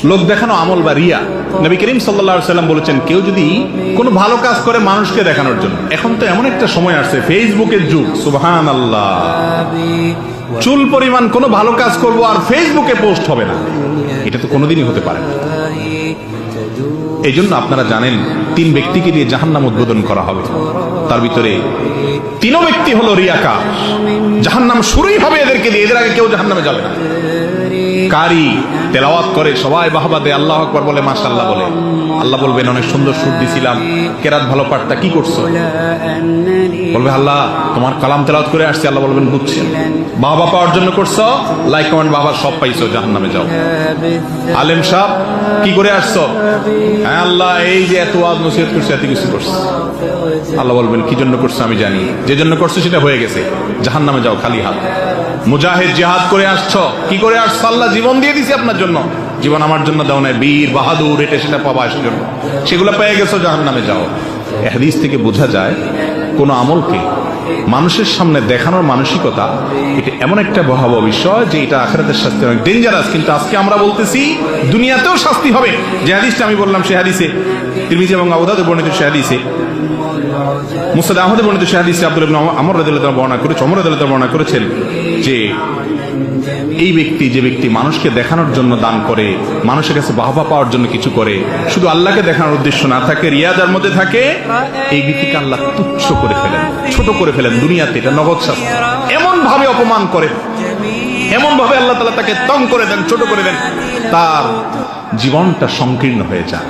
লোক দেখানো আমল বা রিয়া। নবী করিম সাল্লাল্লাহু আলাইহি সাল্লাম বলেছেন, কেউ যদি কোনো ভালো কাজ করে মানুষকে দেখানোর জন্য, এখন তো এমন একটা সময় আসছে ফেসবুকের যুগ, সুবহানাল্লাহ, চুল পরিমাণ কোনো ভালো কাজ করব আর ফেসবুকে পোস্ট হবে না, এটা তো কোনোদিনই হতে পারে না। এই জন্য আপনারা জানেন 3 ব্যক্তিকে দিয়ে জাহান্নাম উদ্বোধন করা হবে, তার ভিতরে 3 ব্যক্তি হলো রিয়াকার। জাহান্নাম শুরুই হবে এদেরকে দিয়ে, এদের আগে কেউ জাহান্নামে যাবে না। কারি তেলাওয়াত করে, সবাই বাহবা দেয়, আল্লাহু আকবার বলে, মাশাআল্লাহ বলে, আল্লাহ বলবেন অনেক সুন্দর সুর দিছিলাম, কেরাত ভালো পাঠটা কি করছো? বলবে আল্লাহ তোমার কালাম তেলাওয়াত করে আসছি। আল্লাহ বলবেন বুঝছি, বাহবা পাওয়ার জন্য করছো, লাইক কমেন্ট বাহবা সব পাইছো, জাহান্নামে যাও। আলেম সাহেব কি করে আসছো? হ্যাঁ আল্লাহ এই যে এত ওয়াজ নসিহত করছে, এত কিছু করছে। আল্লাহ বলবেন কি জন্য করছো আমি জানি, যে জন্য করছো সেটা হয়ে গেছে, জাহান্নামে যাও খালি হাত। মুজাহিদ জিহাদ করে আসছো, কি করে আসছো? আল্লাহ জীবন দিয়ে দিছি আপনার জন্য, জীবন আমার জন্য দাও না, বীর বাহাদুর এটা সেটা পাবা, সেজন্য সেগুলো পেয়ে গেছো, জাহান্নামে যাও। এই হাদিস থেকে বোঝা যায় কোন আমলকে মানুষের সামনে দেখানোর মানসিকতা, এটা এমন একটা ভয়াবহ বিষয় যে এটা আখিরাতের শাস্তি অনেক ডেঞ্জারাস। কিন্তু আজকে আমরা বলতেছি দুনিয়াতেও শাস্তি হবে। যে হাদিসটা আমি বললাম সে হাদিসে, তিরমিজি এবং আবু দাউদে বর্ণিত সে হাদিসে, মুসনাদ আহমদে বর্ণিত সে হাদিসে আব্দুল্লাহ ইবনে আমর রাদিয়াল্লাহু আনহু বর্ণনা করেছেন, ওমর রাদিয়াল্লাহু আনহু বর্ণনা করেছেন যে এই ব্যক্তি, যে ব্যক্তি মানুষকে দেখানোর জন্য দান করে, মানুষের কাছে বাহবা পাওয়ার জন্য কিছু করে, শুধু আল্লাহকে দেখানোর উদ্দেশ্য না থাকে, রিয়াদার মধ্যে থাকে, এই ব্যক্তিকে আল্লাহ তুচ্ছ করে ফেলেন, ছোট করে ফেলেন দুনিয়াতে, এটা নগদ শাস্তি। এমন ভাবে অপমান করে, এমন ভাবে আল্লাহ তাআলা তাকে তং করে দেন, ছোট করে দেন, তার জীবনটা সংকীর্ণ হয়ে যায়।